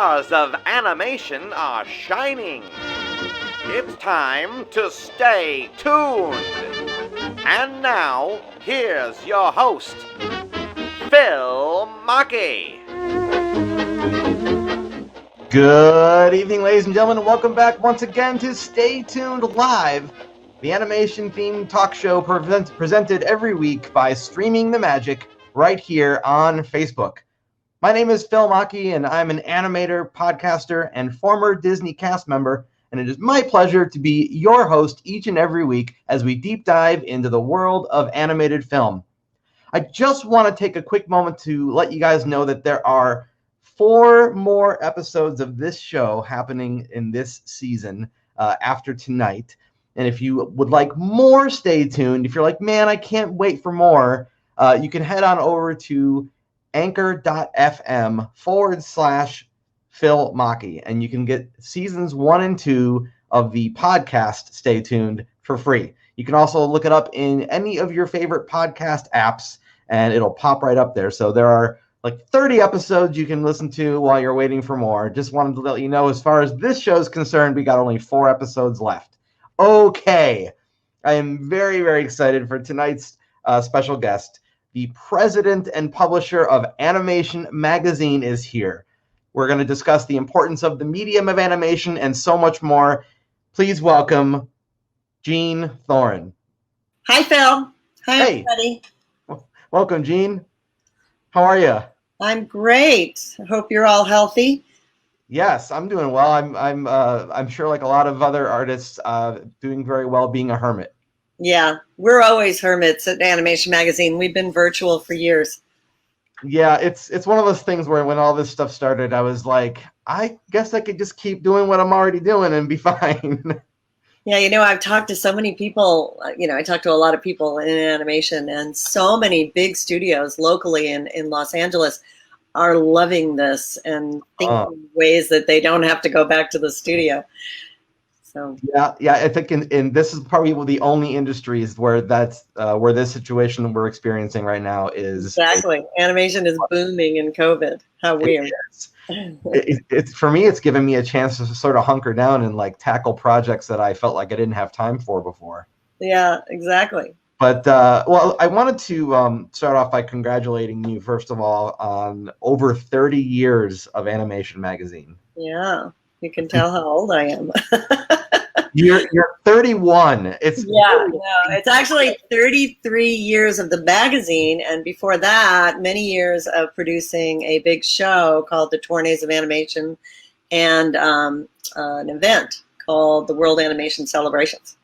stars of animation are shining. It's time to stay tuned. And now, here's your host, Phil Mackey. Good evening, ladies and gentlemen, and welcome back once again to Stay Tuned Live, the animation-themed talk show presented every week by Streaming the Magic right here on Facebook. My name is Phil Mackey, and I'm an animator, podcaster, and former Disney cast member, and it is my pleasure to be your host each and every week as we deep dive into the world of animated film. I just want to take a quick moment to let you guys know that there are 4 more episodes of this show happening in this season after tonight. And if you would like more Stay Tuned, if you're like, man, I can't wait for more, you can head on over to anchor.fm/Phil Mackey, and you can get seasons 1 and 2 of the podcast Stay Tuned for free. You can also look it up in any of your favorite podcast apps, and it'll pop right up there. So there are like 30 episodes you can listen to while you're waiting for more. Just wanted to let you know, as far as this show is concerned, we got only 4 episodes left. Okay, I am very, very excited for tonight's special guest. The president and publisher of Animation Magazine is here. We're going to discuss the importance of the medium of animation and so much more. Please welcome Jean Thoren. Hi, Phil. Hi, hey, everybody. Welcome, Jean. How are you? I'm great. I hope you're all healthy. Yes, I'm doing well. I'm sure, like a lot of other artists, doing very well being a hermit. Yeah, we're always hermits at Animation Magazine. We've been virtual for years. Yeah, it's one of those things where when all this stuff started, I was like, I guess I could just keep doing what I'm already doing and be fine. Yeah, I've talked to so many people. I talked to a lot of people in animation, and so many big studios locally in Los Angeles are loving this and thinking of ways that they don't have to go back to the studio. So yeah, I think in this is probably the only industries where that's where this situation we're experiencing right now is. Exactly. Animation is booming in COVID. How weird. It's for me, it's given me a chance to sort of hunker down and like tackle projects that I felt like I didn't have time for before. Yeah, exactly. But well, I wanted to start off by congratulating you, first of all, on over 30 years of Animation Magazine. Yeah, you can tell how old I am. You're 31. It's it's actually 33 years of the magazine, and before that, many years of producing a big show called the Tournes of Animation, and an event called the World Animation Celebrations.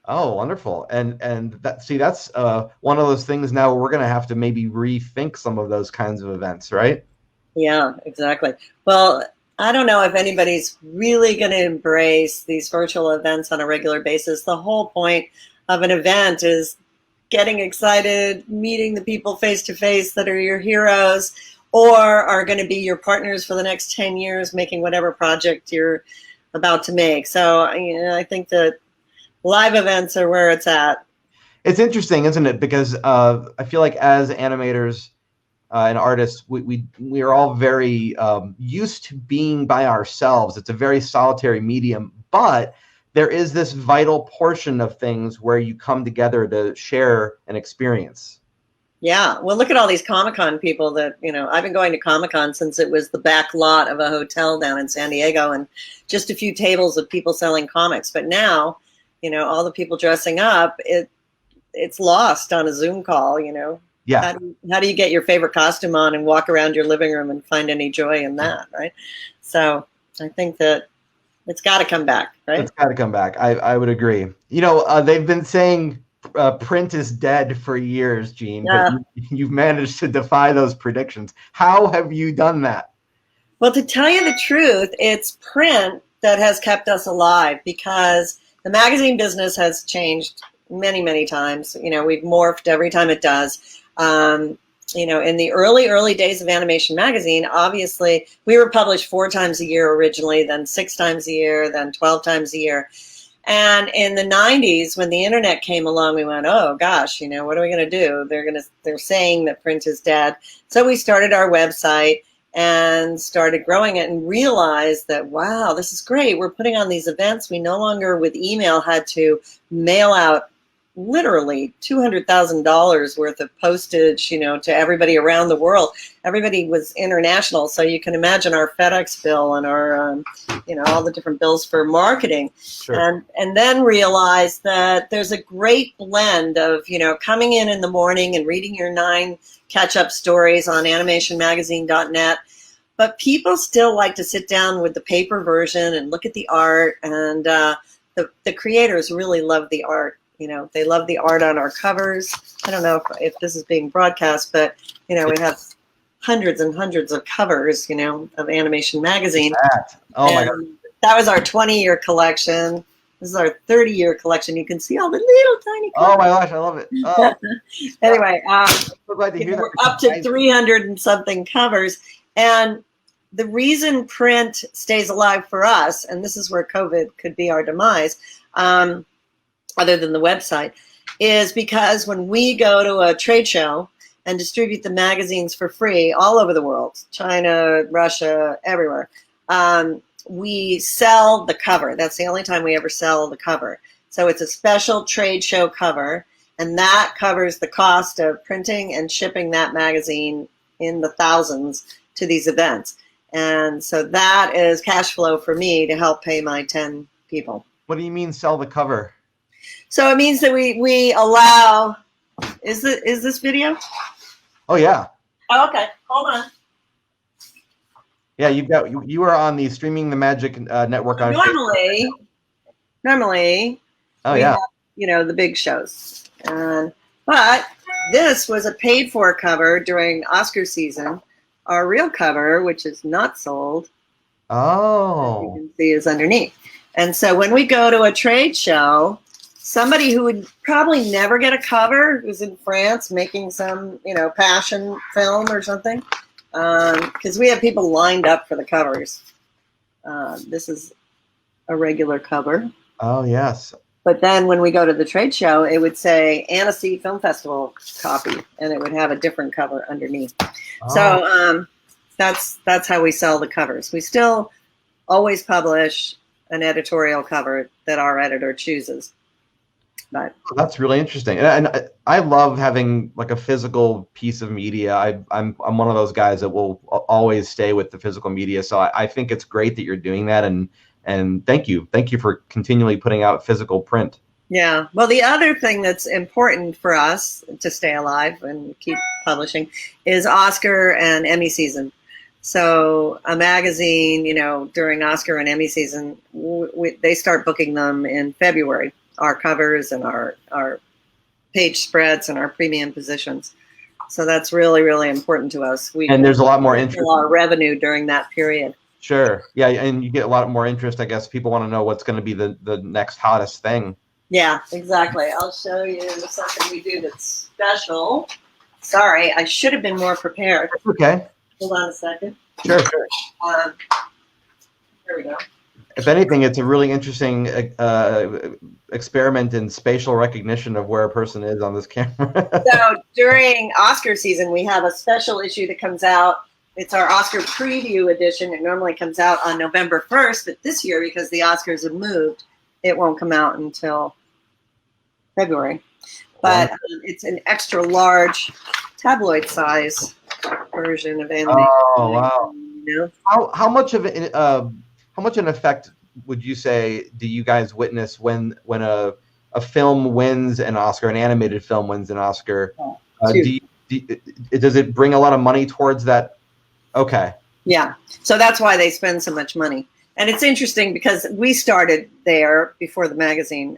Oh, wonderful! And that's one of those things now where we're going to have to maybe rethink some of those kinds of events, right? Yeah, exactly. Well, I don't know if anybody's really going to embrace these virtual events on a regular basis. The whole point of an event is getting excited, meeting the people face to face that are your heroes or are going to be your partners for the next 10 years, making whatever project you're about to make. So I think that live events are where it's at. It's interesting, isn't it? Because I feel like as animators and artists, we are all very used to being by ourselves. It's a very solitary medium, but there is this vital portion of things where you come together to share an experience. Yeah, well, look at all these Comic-Con people that, I've been going to Comic-Con since it was the back lot of a hotel down in San Diego and just a few tables of people selling comics. But now, all the people dressing up, it's lost on a Zoom call, Yeah. How do you get your favorite costume on and walk around your living room and find any joy in that, right? So I think that it's got to come back, right? It's got to come back. I would agree. They've been saying print is dead for years, Jean, but you've managed to defy those predictions. How have you done that? Well, to tell you the truth, it's print that has kept us alive because the magazine business has changed many, many times. We've morphed every time it does. In the early days of Animation Magazine, obviously, we were published 4 times a year originally, then 6 times a year, then 12 times a year. And in the 90s, when the internet came along, we went, oh gosh, what are we going to do? They're saying that print is dead. So we started our website, and started growing it and realized that, wow, this is great. We're putting on these events. We no longer with email had to mail out literally $200,000 worth of postage, to everybody around the world. Everybody was international. So you can imagine our FedEx bill and our, all the different bills for marketing. Sure. And then realized that there's a great blend of, coming in the morning and reading your 9 catch-up stories on animationmagazine.net. But people still like to sit down with the paper version and look at the art. And the creators really love the art. They love the art on our covers. I don't know if this is being broadcast, but, we have hundreds and hundreds of covers, of Animation Magazine. Oh, my God. That was our 20-year collection. This is our 30-year collection. You can see all the little tiny covers. Oh, my gosh, I love it. Oh. Anyway, so glad to hear that. We're up to 300 and something covers. And the reason print stays alive for us, and this is where COVID could be our demise, other than the website, is because when we go to a trade show and distribute the magazines for free all over the world, China, Russia, everywhere, we sell the cover. That's the only time we ever sell the cover. So it's a special trade show cover, and that covers the cost of printing and shipping that magazine in the thousands to these events. And so that is cash flow for me to help pay my 10 people. What do you mean sell the cover? So it means that we allow. Is this video? Oh yeah. Oh, okay. Hold on. Yeah, you are on the Streaming the Magic network on normally. Oh yeah. Have, the big shows, but this was a paid for cover during Oscar season. Our real cover, which is not sold, oh, you can see is underneath. And so when we go to a trade show, somebody who would probably never get a cover, who's in France making some, passion film or something, because we have people lined up for the covers. This is a regular cover. Oh, yes. But then when we go to the trade show, it would say Annecy Film Festival copy, and it would have a different cover underneath. Oh. So that's how we sell the covers. We still always publish an editorial cover that our editor chooses. But that's really interesting, and I love having like a physical piece of media. I'm one of those guys that will always stay with the physical media. So I think it's great that you're doing that, and thank you for continually putting out physical print. Yeah. Well, the other thing that's important for us to stay alive and keep publishing is Oscar and Emmy season. So a magazine, during Oscar and Emmy season, they start booking them in February. Our covers and our page spreads and our premium positions. So that's really, really important to us. And there's a lot more interest. Our revenue during that period. Sure. Yeah, and you get a lot more interest. I guess people want to know what's going to be the next hottest thing. Yeah, exactly. I'll show you something we do that's special. Sorry, I should have been more prepared. Okay. Hold on a second. Sure. Here we go. If anything, it's a really interesting experiment in spatial recognition of where a person is on this camera. So during Oscar season, we have a special issue that comes out. It's our Oscar preview edition. It normally comes out on November 1st, but this year, because the Oscars have moved, it won't come out until February. But it's an extra large tabloid size version of animation. Oh, wow. How much of it? How much an effect would you say do you guys witness when a film wins an Oscar, an animated film wins an Oscar? Does it bring a lot of money towards that? Okay. Yeah. So that's why they spend so much money. And it's interesting because we started there before the magazine.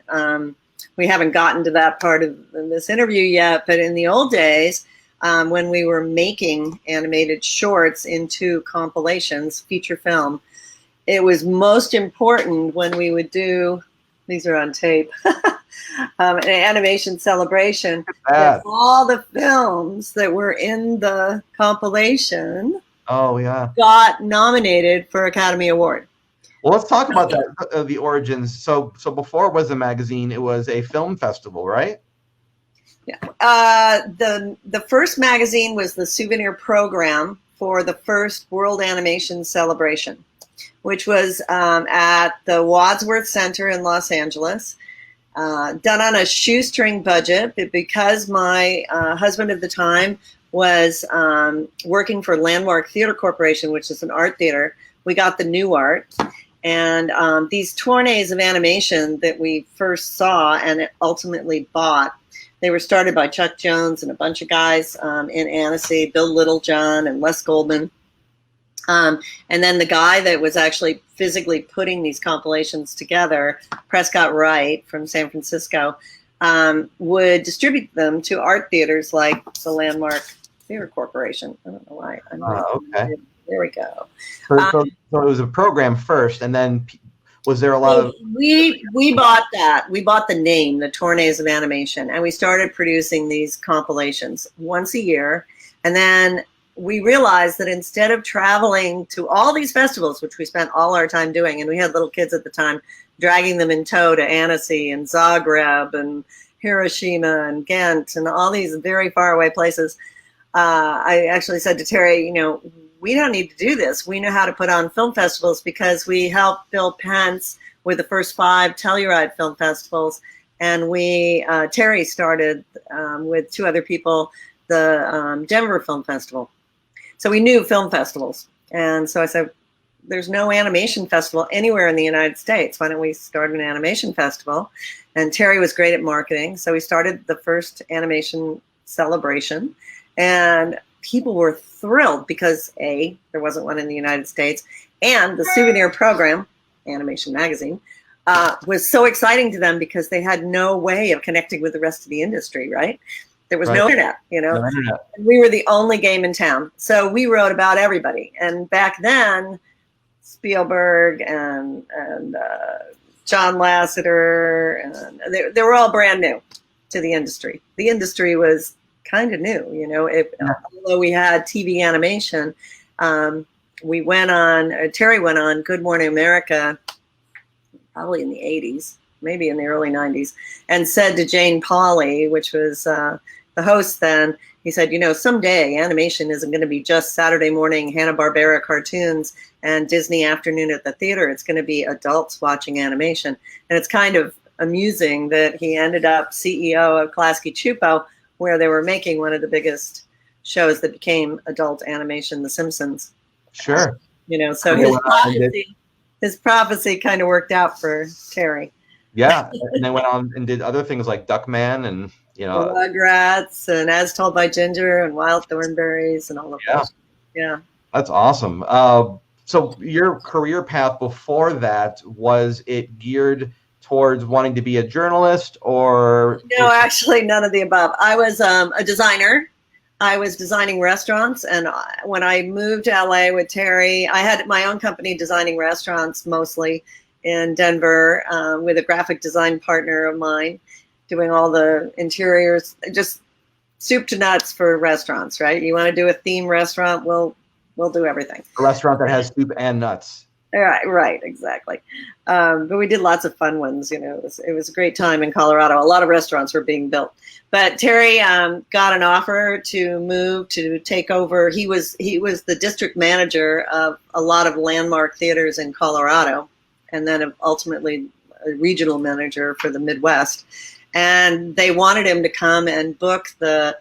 We haven't gotten to that part of this interview yet, but in the old days, when we were making animated shorts into compilations, feature film, it was most important when we would do, these are on tape, an animation celebration, that all the films that were in the compilation got nominated for Academy Award. Well, let's talk about that, the origins. So before it was a magazine, it was a film festival, right? Yeah. The first magazine was the souvenir program for the first World Animation Celebration, which was at the Wadsworth Center in Los Angeles, done on a shoestring budget. But because my husband at the time was working for Landmark Theater Corporation, which is an art theater, we got the new art. And these tourneys of animation that we first saw and ultimately bought, they were started by Chuck Jones and a bunch of guys in Annecy, Bill Littlejohn and Les Goldman. And then the guy that was actually physically putting these compilations together, Prescott Wright from San Francisco, would distribute them to art theaters like the Landmark Theater Corporation. I don't know why. Okay. There we go. So it was a program first, and then was there a lot of... We bought that. We bought the name, the Tourneys of Animation, and we started producing these compilations once a year. And then we realized that instead of traveling to all these festivals, which we spent all our time doing, and we had little kids at the time, dragging them in tow to Annecy and Zagreb and Hiroshima and Ghent and all these very far away places, I actually said to Terry, we don't need to do this. We know how to put on film festivals because we helped Bill Pence with the first 5 Telluride film festivals. And Terry started with 2 other people, the Denver Film Festival. So we knew film festivals. And so I said, there's no animation festival anywhere in the United States. Why don't we start an animation festival? And Terry was great at marketing. So we started the first animation celebration. And people were thrilled because A, there wasn't one in the United States, and the souvenir program, Animation Magazine, was so exciting to them because they had no way of connecting with the rest of the industry, right? There was no internet, No internet. We were the only game in town. So we wrote about everybody. And back then, Spielberg and John Lasseter, and they were all brand new to the industry. The industry was kind of new, although we had TV animation, Terry went on Good Morning America, probably in the 80s, maybe in the early 90s, and said to Jane Pauley, which was the host then, he said, someday animation isn't going to be just Saturday morning Hanna-Barbera cartoons and Disney afternoon at the theater. It's going to be adults watching animation. And it's kind of amusing that he ended up CEO of Klasky Csupo, where they were making one of the biggest shows that became adult animation, The Simpsons. Sure. So his prophecy kind of worked out for Terry. Yeah, and they went on and did other things like Duckman and, Rugrats and As Told by Ginger and Wild Thornberries and all of that. Yeah. That's awesome. So your career path before that, was it geared towards wanting to be a journalist or? No, actually none of the above. I was a designer. I was designing restaurants. And when I moved to LA with Terry, I had my own company designing restaurants, mostly in Denver, with a graphic design partner of mine, doing all the interiors, just soup to nuts for restaurants, right? You want to do a theme restaurant, we'll do everything. A restaurant that has soup and nuts. Right, exactly. But we did lots of fun ones. It was a great time in Colorado. A lot of restaurants were being built. But Terry got an offer to move to take over. He was the district manager of a lot of landmark theaters in Colorado, and then ultimately a regional manager for the Midwest. And they wanted him to come and book the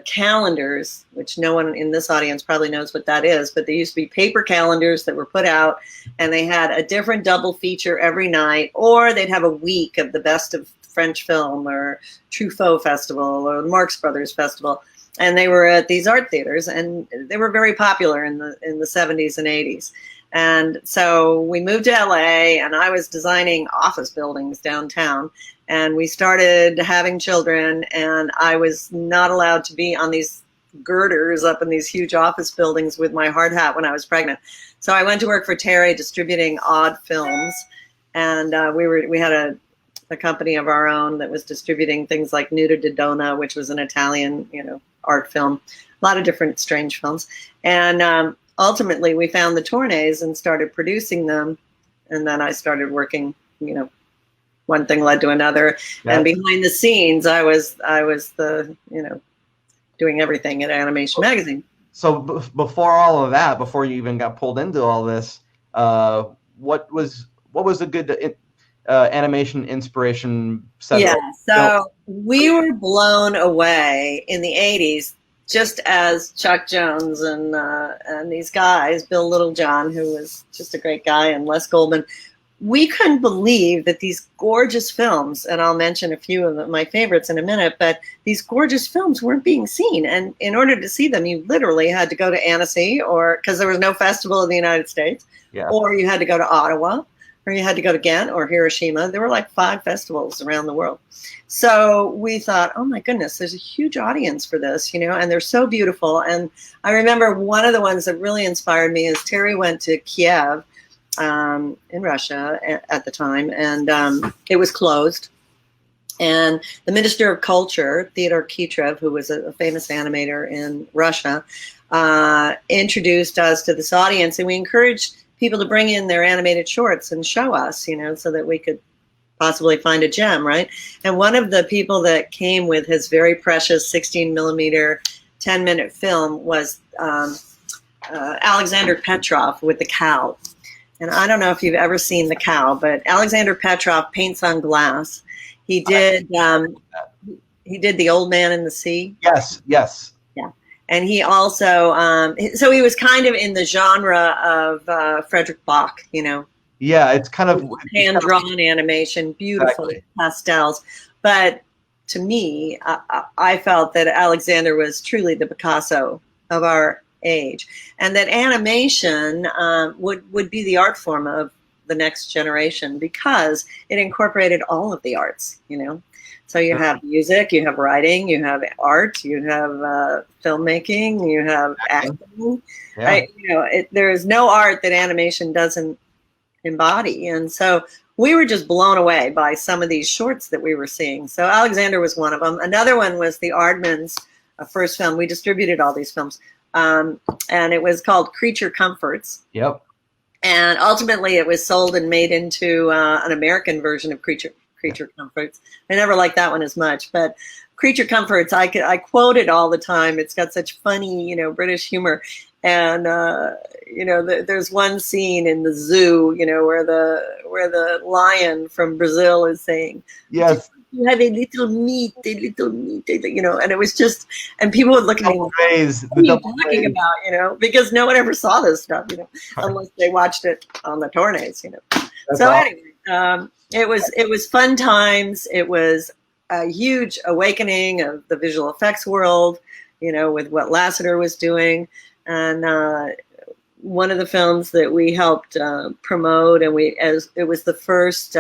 calendars, which no one in this audience probably knows what that is, but they used to be paper calendars that were put out, and they had a different double feature every night, or they'd have a week of the best of French film or Truffaut Festival or Marx Brothers Festival. And they were at these art theaters, and they were very popular in the 70s and 80s. And so we moved to LA, and I was designing office buildings downtown. And we started having children, and I was not allowed to be on these girders up in these huge office buildings with my hard hat when I was pregnant. So I went to work for Terry distributing odd films. And we had a company of our own that was distributing things like Nuda di Donna, which was an Italian, art film, a lot of different strange films. And ultimately we found the Tourneys and started producing them. And then I started working, one thing led to another. Yeah. And behind the scenes, I was the, doing everything at Animation Magazine. So before all of that, before you even got pulled into all this, what was a good animation inspiration set? Yeah, so we were blown away in the 80s, just as Chuck Jones and these guys, Bill Littlejohn, who was just a great guy, and Les Goldman. We couldn't believe that these gorgeous films, and I'll mention a few of my favorites in a minute, but these gorgeous films weren't being seen. And in order to see them, you literally had to go to Annecy, or because there was no festival in the United States, or you had to go to Ottawa, or you had to go to Ghent or Hiroshima. There were like 5 festivals around the world. So we thought, oh my goodness, there's a huge audience for this, and they're so beautiful. And I remember one of the ones that really inspired me is Terry went to Kiev, in Russia at the time, and it was closed. And the Minister of Culture, Theodore Kitrev, who was a famous animator in Russia, introduced us to this audience, and we encouraged people to bring in their animated shorts and show us, so that we could possibly find a gem, right? And one of the people that came with his very precious 16 millimeter 10-minute film was Alexander Petrov with the cow. And I don't know if you've ever seen The Cow, but Alexander Petrov paints on glass. He did The Old Man in the Sea. Yes. Yeah. And he also, so he was kind of in the genre of Frederick Bach, Yeah, it's kind of hand-drawn animation, beautiful pastels. But to me, I felt that Alexander was truly the Picasso of our age, and that animation would be the art form of the next generation, because it incorporated all of the arts, So you have music, you have writing, you have art, you have filmmaking, you have acting. Right? There is no art that animation doesn't embody. And so we were just blown away by some of these shorts that we were seeing. So Alexander was one of them. Another one was the Aardman's first film. We distributed all these films. And it was called Creature Comforts. Yep. And ultimately it was sold and made into an American version of Creature Comforts. I never liked that one as much, but Creature Comforts, I quote it all the time. It's got such funny, British humor. And, there's one scene in the zoo, where the lion from Brazil is saying, yes, you have a little meat, and it was just, and people would look at me, what are you talking about, because no one ever saw this stuff, unless they watched it on the Tornays, So awesome. Anyway, it was fun times. It was a huge awakening of the visual effects world, with what Lasseter was doing. And one of the films that we helped promote, and it was the first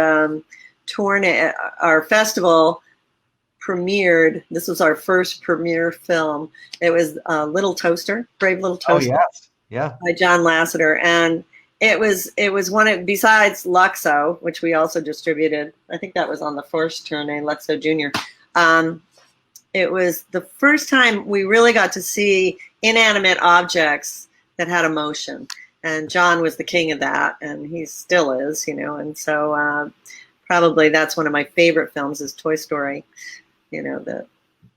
Toren, our festival premiered. This was our first premiere film. It was Little Toaster, Brave Little Toaster. Oh yes, yeah. By John Lasseter, and it was one of, besides Luxo, which we also distributed. I think that was on the first tournée, Luxo Junior. It was the first time we really got to see inanimate objects that had emotion, and John was the king of that, and he still is, and so probably that's one of my favorite films is Toy Story, the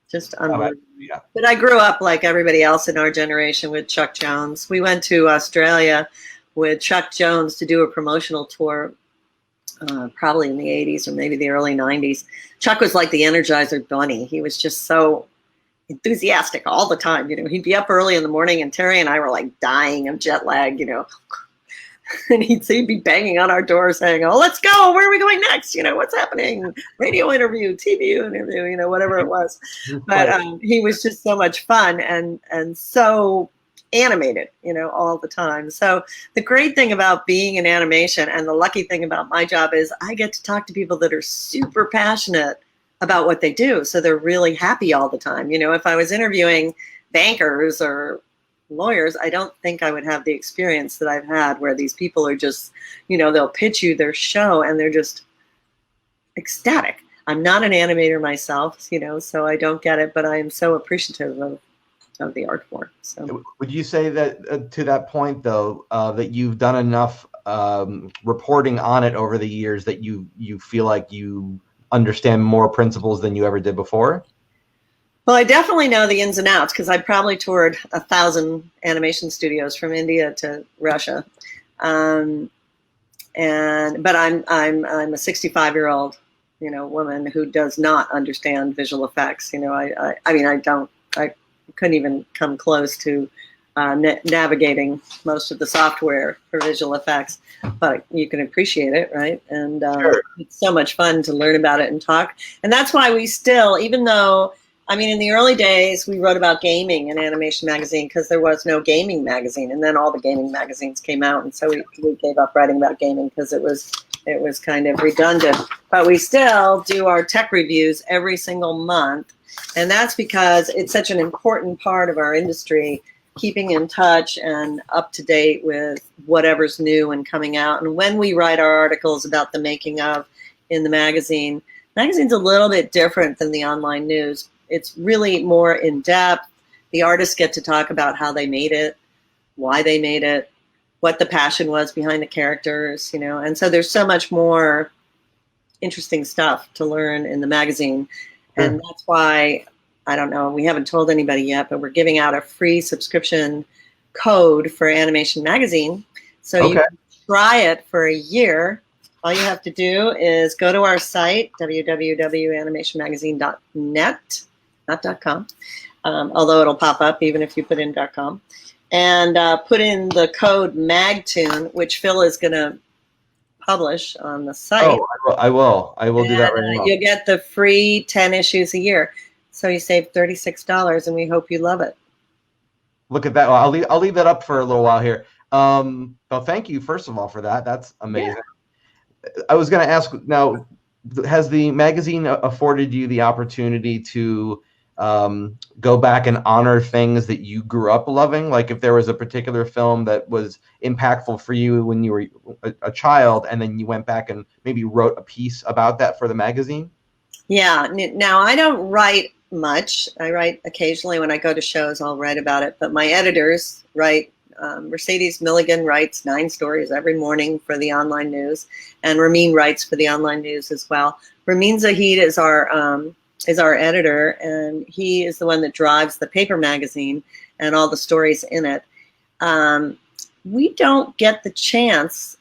just unbelievable. Yeah. But I grew up like everybody else in our generation with Chuck Jones. We went to Australia with Chuck Jones to do a promotional tour, probably in the 80s or maybe the early 90s. Chuck was like the Energizer Bunny. He was just so enthusiastic all the time. He'd be up early in the morning, and Terry and I were like dying of jet lag, and he'd be banging on our door saying, oh, let's go. Where are we going next? What's happening? Radio interview, TV interview, whatever it was. But he was just so much fun and so animated, all the time. So the great thing about being in animation, and the lucky thing about my job, is I get to talk to people that are super passionate about what they do. So they're really happy all the time. If I was interviewing bankers or lawyers, I don't think I would have the experience that I've had, where these people are just, they'll pitch you their show and they're just ecstatic. I'm not an animator myself, so I don't get it, but I am so appreciative of the art form. So would you say that to that point though, that you've done enough reporting on it over the years that you feel like you understand more principles than you ever did before? Well, I definitely know the ins and outs because I probably toured 1,000 animation studios from India to Russia, but I'm a 65-year-old woman who does not understand visual effects. I couldn't even come close to navigating most of the software for visual effects, but you can appreciate it, right? And Sure. it's so much fun to learn about it and talk. And that's why we still, even though, in the early days, we wrote about gaming in Animation Magazine because there was no gaming magazine, and then all the gaming magazines came out, and so we gave up writing about gaming because it was kind of redundant. But we still do our tech reviews every single month, and that's because it's such an important part of our industry, keeping in touch and up to date with whatever's new and coming out. And when we write our articles about the making of in the magazine's a little bit different than the online news. It's really more in depth. The artists get to talk about how they made it, why they made it, what the passion was behind the characters, and so there's so much more interesting stuff to learn in the magazine. Sure. And that's why, I don't know, we haven't told anybody yet, but we're giving out a free subscription code for Animation Magazine. So you can try it for a year. All you have to do is go to our site, www.animationmagazine.net, not .com, although it'll pop up even if you put in .com, and put in the code MAGTOON, which Phil is going to publish on the site. Oh, I will do that right now. You get the free 10 issues a year. So you save $36, and we hope you love it. Look at that. Well, I'll leave that up for a little while here. Well, thank you, first of all, for that. That's amazing. Yeah. I was going to ask now, has the magazine afforded you the opportunity to go back and honor things that you grew up loving? Like if there was a particular film that was impactful for you when you were a child, and then you went back and maybe wrote a piece about that for the magazine? Yeah. Now, I don't write much. I write occasionally when I go to shows, I'll write about it. But my editors write. Mercedes Milligan writes 9 stories every morning for the online news, and Ramin writes for the online news as well. Ramin Zahid is our editor, and he is the one that drives the paper magazine and all the stories in it. We don't get the chance,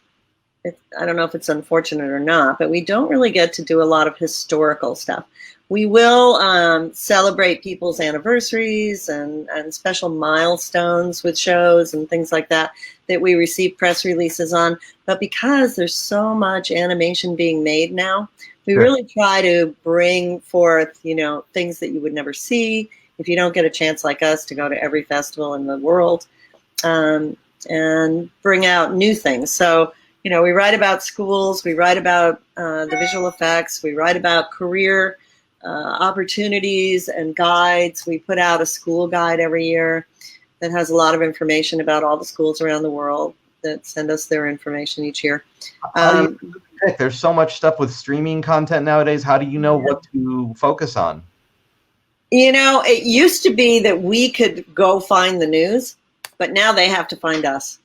I don't know if it's unfortunate or not, but we don't really get to do a lot of historical stuff. We will celebrate people's anniversaries and special milestones with shows and things like that we receive press releases on. But because there's so much animation being made now, we really try to bring forth, things that you would never see if you don't get a chance like us to go to every festival in the world, and bring out new things. So, we write about schools, we write about the visual effects, we write about career opportunities and guides. We put out a school guide every year that has a lot of information about all the schools around the world that send us their information each year. There's so much stuff with streaming content nowadays. How do you know what to focus on? It used to be that we could go find the news, but now they have to find us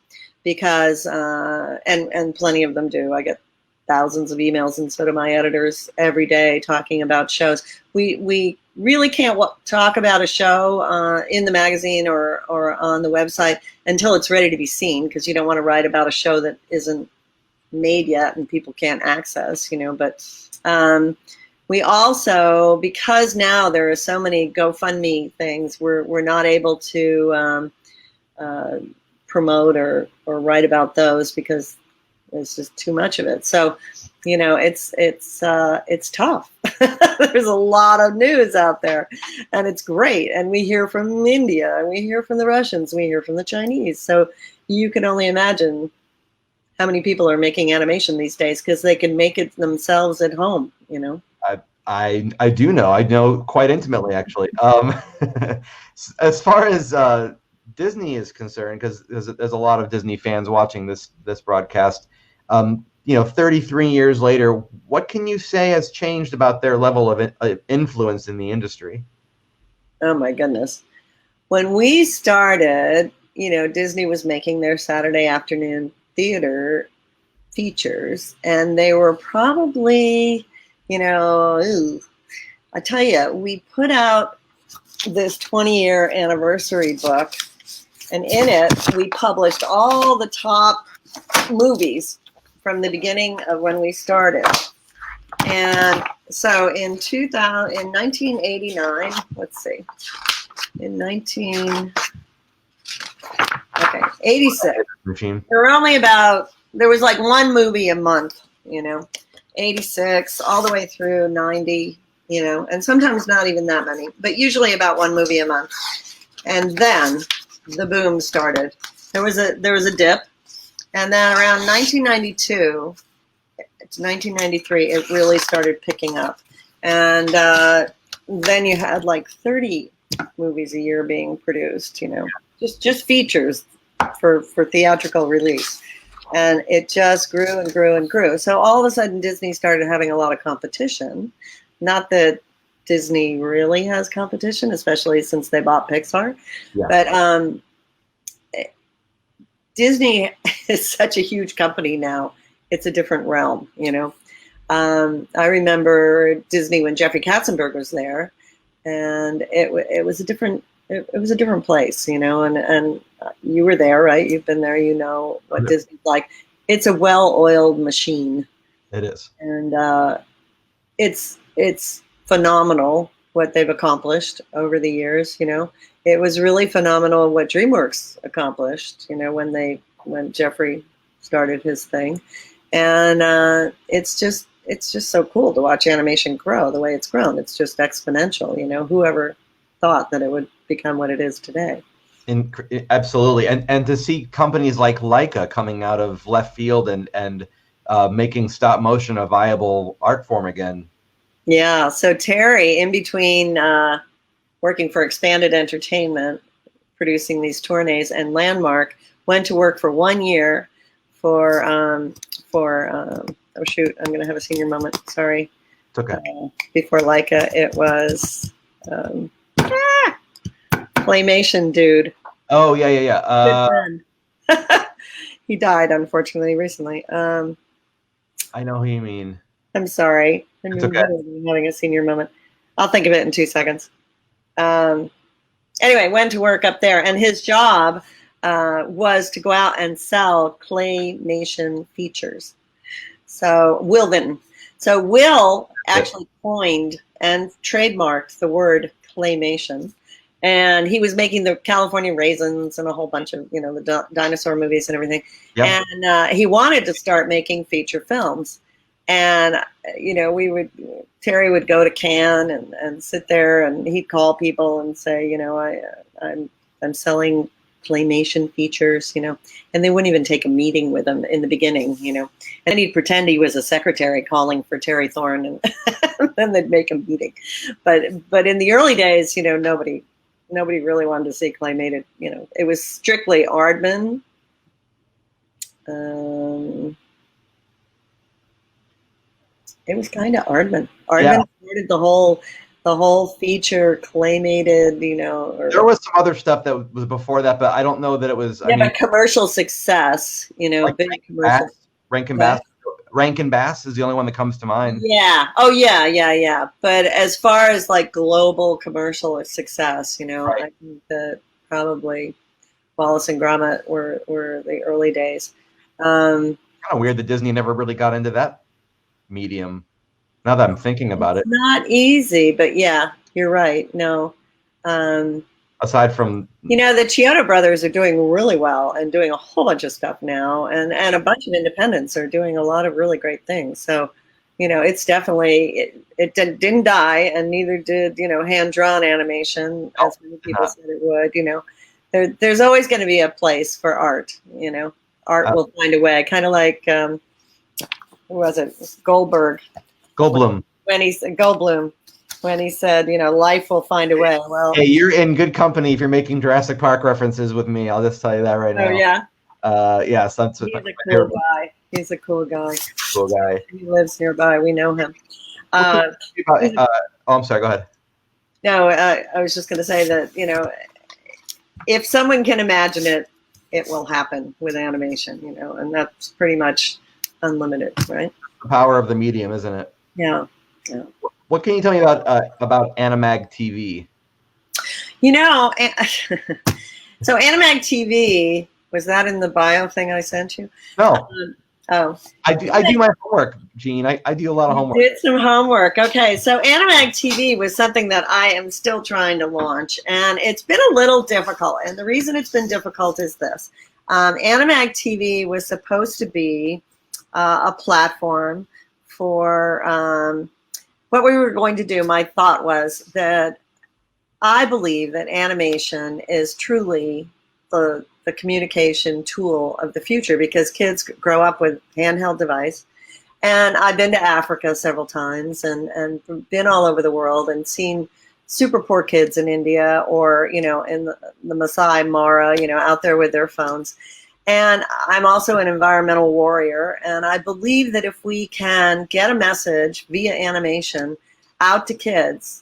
because, and plenty of them do. I get thousands of emails, and so do my editors every day talking about shows. We really can't talk about a show in the magazine or on the website until it's ready to be seen, because you don't want to write about a show that isn't made yet and people can't access, But we also, because now there are so many GoFundMe things, we're not able to promote or write about those because there's just too much of it. So, it's tough. There's a lot of news out there, and it's great. And we hear from India, and we hear from the Russians, we hear from the Chinese. So you can only imagine how many people are making animation these days because they can make it themselves at home, I do know. I know quite intimately, actually. As far as Disney is concerned, because there's a lot of Disney fans watching this broadcast. 33 years later, what can you say has changed about their level of influence in the industry? Oh my goodness. When we started, Disney was making their Saturday afternoon theater features, and they were probably, I tell you, we put out this 20-year anniversary book, and in it we published all the top movies from the beginning of when we started. And so in 1989, let's see, in 86, there was like one movie a month, 86 all the way through 90, and sometimes not even that many, but usually about one movie a month. And then the boom started. There was a dip, and then around 1992 to 1993, it really started picking up. And then you had like 30 movies a year being produced, just features for theatrical release. And it just grew and grew and grew. So all of a sudden, Disney started having a lot of competition. Not that Disney really has competition, especially since they bought Pixar. Yeah. But Disney is such a huge company now. It's a different realm, I remember Disney when Jeffrey Katzenberg was there, and it was a different place, and you were there, right? You've been there, what Disney's like. It's a well-oiled machine. It is. And it's phenomenal what they've accomplished over the years, It was really phenomenal what DreamWorks accomplished, when Jeffrey started his thing. And it's just so cool to watch animation grow the way it's grown. It's just exponential, Whoever thought that it would become what it is today. Absolutely. And to see companies like Leica coming out of left field and making stop motion a viable art form again. Yeah. So Terry, in between working for Expanded Entertainment, producing these tourneys, and Landmark, went to work for 1 year for oh shoot, I'm going to have a senior moment. Sorry. It's okay. Before Leica, it was Claymation dude. Oh, yeah. He died, unfortunately, recently. I know who you mean. I'm sorry. It's okay. I'm having a senior moment. I'll think of it in 2 seconds. Anyway, went to work up there, and his job was to go out and sell Claymation features. So Will Vinton. So Will actually coined and trademarked the word Claymation. And he was making the California Raisins and a whole bunch of, the dinosaur movies and everything. Yep. And he wanted to start making feature films. And, Terry would go to Cannes and sit there, and he'd call people and say, I'm selling Claymation features, and they wouldn't even take a meeting with him in the beginning, and he'd pretend he was a secretary calling for Terry Thoren, and then they'd make a meeting. But in the early days, nobody really wanted to see claymated, it was strictly Aardman. It was kind of Aardman. Aardman started the whole feature claymated, there was some other stuff that was before that, but I don't know that it was. But commercial success, like big commercial. Rankin Bass is the only one that comes to mind. Yeah. Oh, yeah. But as far as like global commercial success, right. I think that probably Wallace and Gromit were the early days. Kind of weird that Disney never really got into that medium. Now that I'm thinking about it, not easy, but yeah, you're right. No. Aside from the Chiodo brothers are doing really well and doing a whole bunch of stuff now, and a bunch of independents are doing a lot of really great things. So, it's definitely it didn't die, and neither did hand drawn animation, as many people said it would. There's always going to be a place for art. Art will find a way. Kind of like who was it? Goldblum. When he said Goldblum. When he said, life will find a way. Well, hey, you're in good company if you're making Jurassic Park references with me. I'll just tell you that right now. Oh, yeah? Yes, that's He's a cool guy. He's a cool guy. Cool guy. He lives nearby. We know him. I'm sorry. Go ahead. No, I was just going to say that, if someone can imagine it, it will happen with animation, and that's pretty much unlimited, right? The power of the medium, isn't it? Yeah. What can you tell me about Animag TV? You know, so Animag TV, was that in the bio thing I sent you? No. Oh. I do my homework, Gene. I do a lot of homework. You did some homework. Okay, so Animag TV was something that I am still trying to launch, and it's been a little difficult. And the reason it's been difficult is this. Animag TV was supposed to be a platform for what we were going to do. My thought was that I believe that animation is truly the communication tool of the future, because kids grow up with handheld device. And I've been to Africa several times and been all over the world and seen super poor kids in India, or, in the Masai Mara, out there with their phones. And I'm also an environmental warrior. And I believe that if we can get a message via animation out to kids,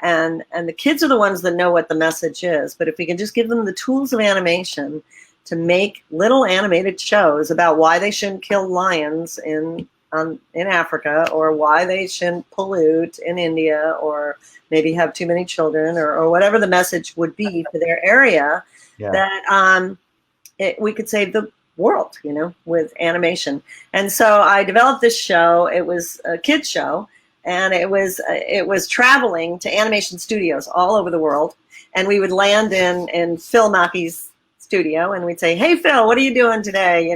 and the kids are the ones that know what the message is, but if we can just give them the tools of animation to make little animated shows about why they shouldn't kill lions in Africa, or why they shouldn't pollute in India, or maybe have too many children, or whatever the message would be for their area, that we could save the world, with animation. And so I developed this show. It was a kids show. And it was traveling to animation studios all over the world. And we would land in Phil Mackey's studio, and we'd say, "Hey, Phil, what are you doing today?"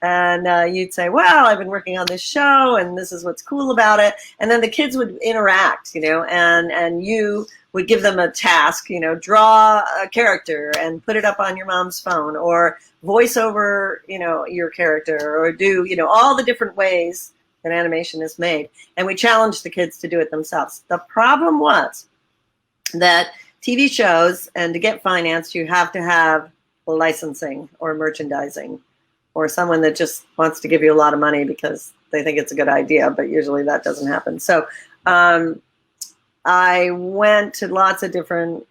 And you'd say, "Well, I've been working on this show, and this is what's cool about it." And then the kids would interact, and you would give them a task, draw a character and put it up on your mom's phone, or voice over, your character, or do, all the different ways that animation is made. And we challenged the kids to do it themselves. The problem was that TV shows, and to get financed, you have to have licensing or merchandising, or someone that just wants to give you a lot of money because they think it's a good idea, but usually that doesn't happen. So I went to lots of different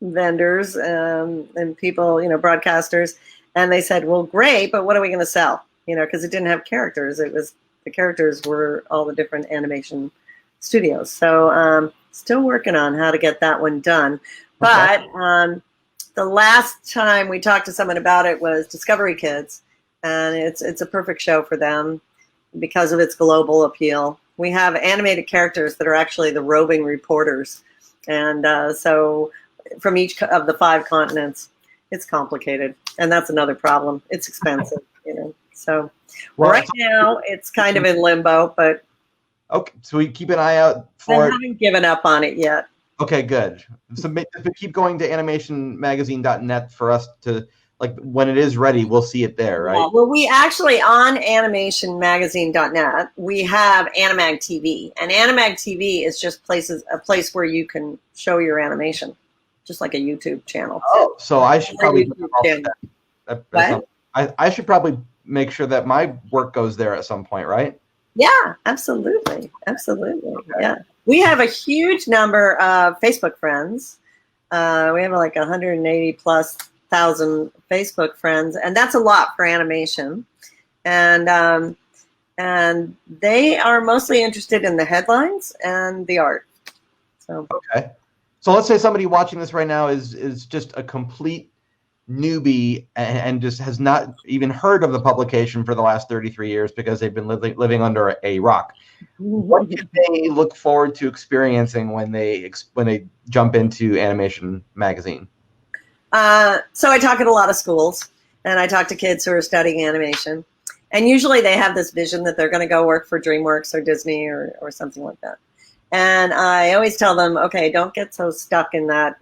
vendors and people, broadcasters, and they said, "Well, great, but what are we going to sell?" Because it didn't have characters. The characters were all the different animation studios. So still working on how to get that one done. But the last time we talked to someone about it was Discovery Kids, and it's a perfect show for them because of its global appeal. We have animated characters that are actually the roving reporters, and so from each of the 5 continents. It's complicated, and that's another problem. It's expensive, So right now it's kind of in limbo, but okay. So we keep an eye out for. I haven't given up on it yet. Okay, good. So keep going to animationmagazine.net for us to, when it is ready, we'll see it there, right? Yeah, well, we actually, on animationmagazine.net, we have Animag TV, and Animag TV is just a place where you can show your animation, just like a YouTube channel. Oh, so I should probably I should probably make sure that my work goes there at some point, right? Yeah, absolutely. Okay. Yeah. We have a huge number of Facebook friends. We have like 180 plus thousand Facebook friends, and that's a lot for animation. And they are mostly interested in the headlines and the art. So okay. So let's say somebody watching this right now is just a complete newbie and just has not even heard of the publication for the last 33 years because they've been living under a rock. What can they look forward to experiencing when they jump into Animation Magazine? So I talk at a lot of schools, and I talk to kids who are studying animation, and usually they have this vision that they're going to go work for DreamWorks or Disney or something like that. And I always tell them, okay, don't get so stuck in that,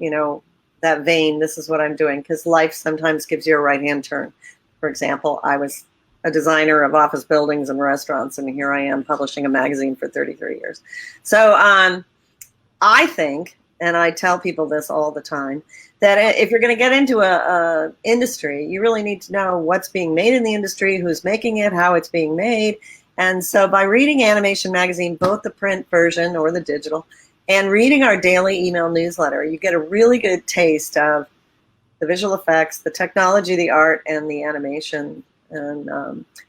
that vein. This is what I'm doing, because life sometimes gives you a right-hand turn. For example, I was a designer of office buildings and restaurants, and here I am publishing a magazine for 33 years. So I think, and I tell people this all the time, that if you're going to get into a industry, you really need to know what's being made in the industry, who's making it, how it's being made. And so by reading Animation Magazine, both the print version or the digital, and reading our daily email newsletter, you get a really good taste of the visual effects, the technology, the art, and the animation, and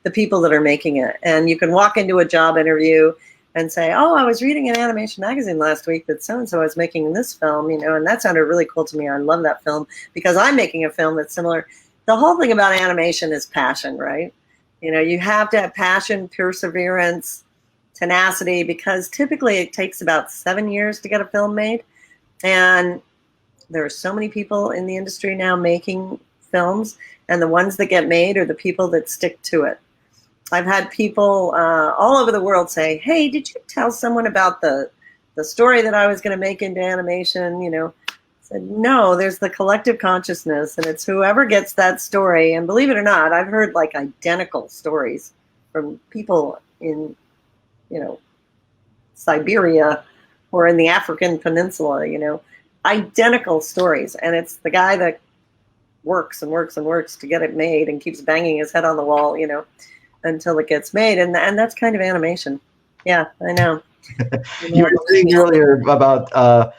the people that are making it. And you can walk into a job interview and say, oh, I was reading an animation magazine last week that so-and-so is making this film, and that sounded really cool to me. I love that film because I'm making a film that's similar. The whole thing about animation is passion, right? You have to have passion, perseverance, tenacity, because typically it takes about 7 years to get a film made. And there are so many people in the industry now making films, and the ones that get made are the people that stick to it. I've had people all over the world say, hey, did you tell someone about the story that I was going to make into animation? I said, no, there's the collective consciousness, and it's whoever gets that story. And believe it or not, I've heard like identical stories from people in, Siberia or in the African peninsula, identical stories. And it's the guy that works and works and works to get it made and keeps banging his head on the wall, until it gets made. And that's kind of animation. Yeah, I know. You were saying earlier about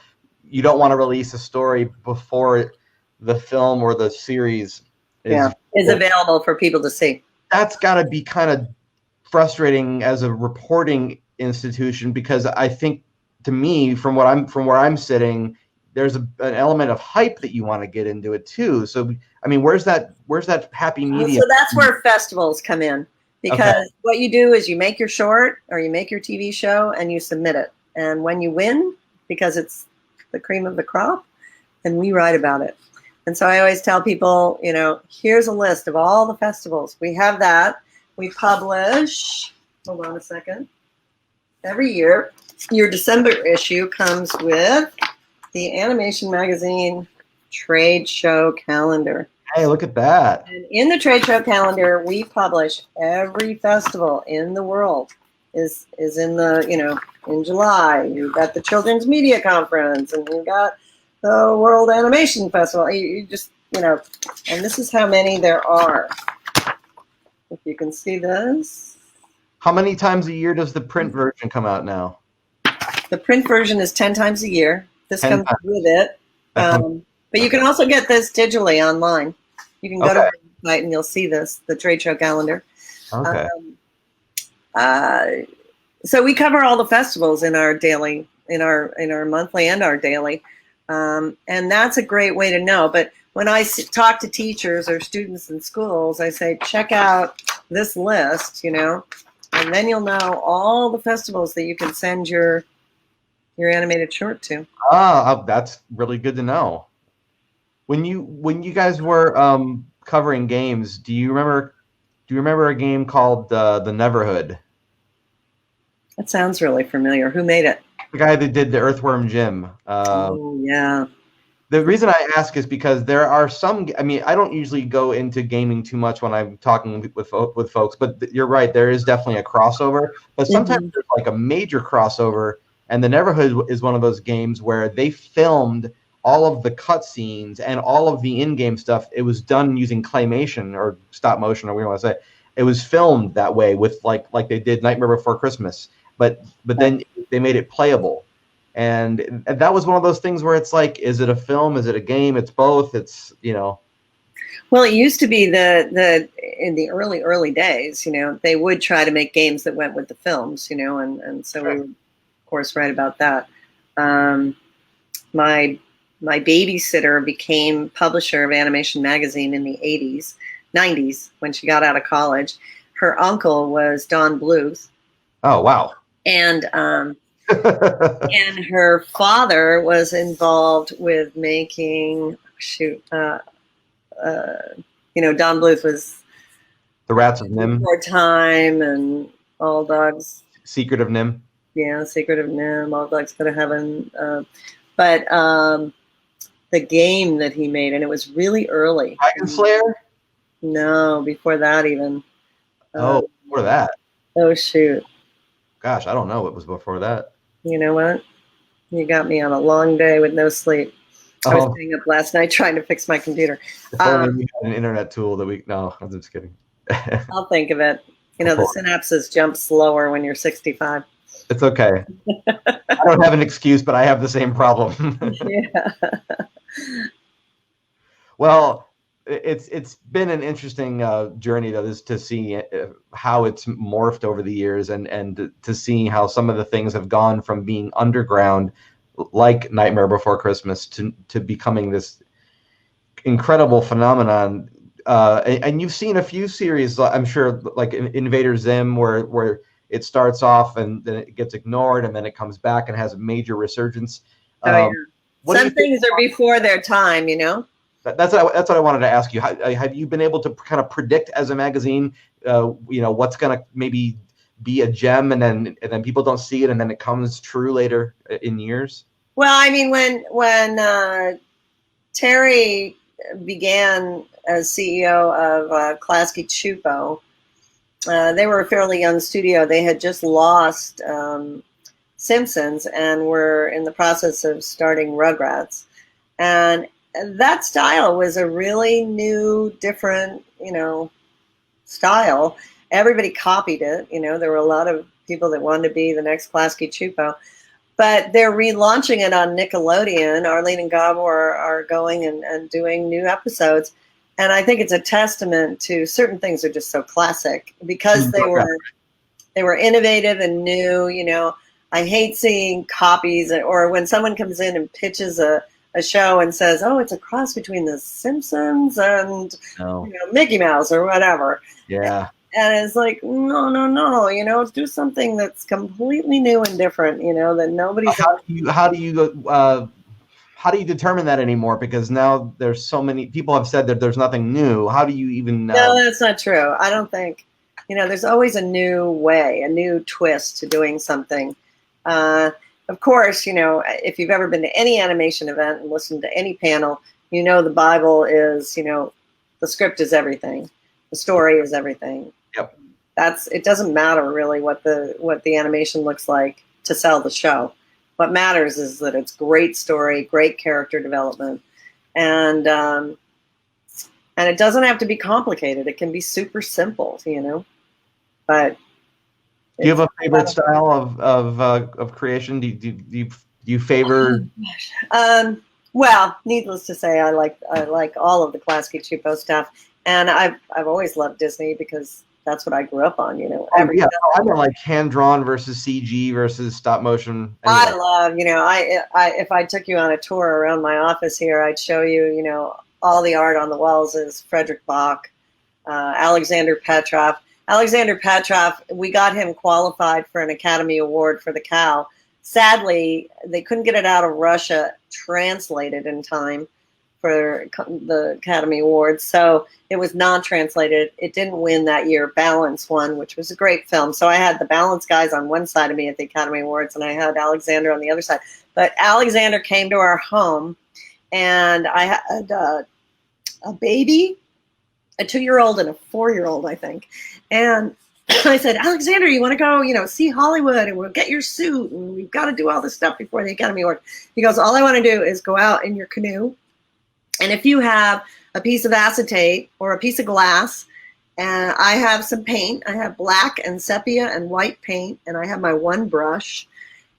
you don't want to release a story before the film or the series is available for people to see. That's got to be kind of frustrating as a reporting institution, because I think, to me, from where I'm sitting, there's an element of hype that you want to get into it too. So, I mean, where's that happy medium? So that's where festivals come in. Because what you do is you make your short or you make your TV show and you submit it. And when you win, because it's the cream of the crop, then we write about it. And so I always tell people, here's a list of all the festivals. We have that. We publish, hold on a second, every year. Your December issue comes with the Animation Magazine trade show calendar. Hey, look at that. And in the trade show calendar, we publish every festival in the world is in the, in July. You've got the Children's Media Conference, and you've got the World Animation Festival. You just, and this is how many there are. If you can see this. How many times a year does the print version come out now? The print version is 10 times a year. This comes with it. But you can also get this digitally online. You can go to our website and you'll see this, the trade show calendar. Okay. So we cover all the festivals in our daily, in our monthly and our daily. And that's a great way to know. But when I talk to teachers or students in schools, I say, check out this list, and then you'll know all the festivals that you can send your animated short to. That's really good to know. When you guys were covering games, do you remember a game called the Neverhood? That sounds really familiar. Who made it? The guy that did the Earthworm Jim. Oh yeah. The reason I ask is because there are some. I mean, I don't usually go into gaming too much when I'm talking with folks, but you're right. There is definitely a crossover, but sometimes there's like a major crossover. And the Neverhood is one of those games where they filmed all of the cutscenes and all of the in-game stuff. It was done using claymation or stop motion, or whatever you want to say. It was filmed that way with like they did Nightmare Before Christmas, but then they made it playable. And that was one of those things where it's like, is it a film? Is it a game? It's both. It's, Well, it used to be in the early days, they would try to make games that went with the films, and so we would, of course, write about that. My babysitter became publisher of Animation Magazine in the 90s when she got out of college. Her uncle was Don Bluth. Oh, wow. And and her father was involved with making, Don Bluth was The Rats of Nim. More Time and All Dogs. Secret of Nim. Yeah, Secret of Nim, All Dogs Go to Heaven. But the game that he made, and it was really early. Dragon Slayer? No, before that even. Before that. Oh, shoot. Gosh, I don't know what was before that. You know what? You got me on a long day with no sleep. I was staying up last night trying to fix my computer. If only we had an internet tool that no, I'm just kidding. I'll think of it. The synapses jump slower when you're 65. It's okay. I don't have an excuse, but I have the same problem. Yeah. Well, it's been an interesting journey though, this to see how it's morphed over the years, and to see how some of the things have gone from being underground, like Nightmare Before Christmas, to becoming this incredible phenomenon. And you've seen a few series, I'm sure, like Invader Zim, where it starts off and then it gets ignored, and then it comes back and has a major resurgence. Yeah. Some things are before their time, you know. That's what I wanted to ask you. Have you been able to kind of predict as a magazine, what's going to maybe be a gem, and then people don't see it, and then it comes true later in years? Well, I mean, when Terry began as CEO of Klasky Csupo, they were a fairly young studio. They had just lost Simpsons and were in the process of starting Rugrats. And that style was a really new, different, style. Everybody copied it. There were a lot of people that wanted to be the next Klasky Csupo. But they're relaunching it on Nickelodeon. Arlene and Gabor are going and doing new episodes. And I think it's a testament to certain things are just so classic because they were innovative and new. I hate seeing copies, or when someone comes in and pitches a show and says, oh, it's a cross between The Simpsons and Mickey Mouse or whatever. Yeah. And it's like, no, do something that's completely new and different, that nobody's. How do you determine that anymore? Because now there's so many people have said that there's nothing new. How do you even? No, that's not true. I don't think. There's always a new way, a new twist to doing something. Of course, if you've ever been to any animation event and listened to any panel, the Bible is, the script is everything. The story is everything. Yep. It doesn't matter really what the animation looks like to sell the show. What matters is that it's great story, great character development, and it doesn't have to be complicated. It can be super simple, But do you have a favorite style of creation? Do you favor? Well, needless to say, I like all of the Klasky Csupo stuff, and I've always loved Disney because that's what I grew up on. I mean, like hand drawn versus CG versus stop motion. Anyway. I love, if I took you on a tour around my office here, I'd show you, all the art on the walls is Frederick Bach, Alexander Petrov. Alexander Petrov, we got him qualified for an Academy Award for The Cow. Sadly, they couldn't get it out of Russia translated in time for the Academy Awards, so it was non-translated. It didn't win that year. Balance won, which was a great film. So I had the Balance guys on one side of me at the Academy Awards, and I had Alexander on the other side. But Alexander came to our home, and I had a baby, a 2-year-old and a 4-year-old, I think. And I said, Alexander, you want to go, see Hollywood, and we'll get your suit, and we've got to do all this stuff before the Academy Award. He goes, all I want to do is go out in your canoe, and if you have a piece of acetate or a piece of glass, and I have some paint, I have black and sepia and white paint, and I have my one brush,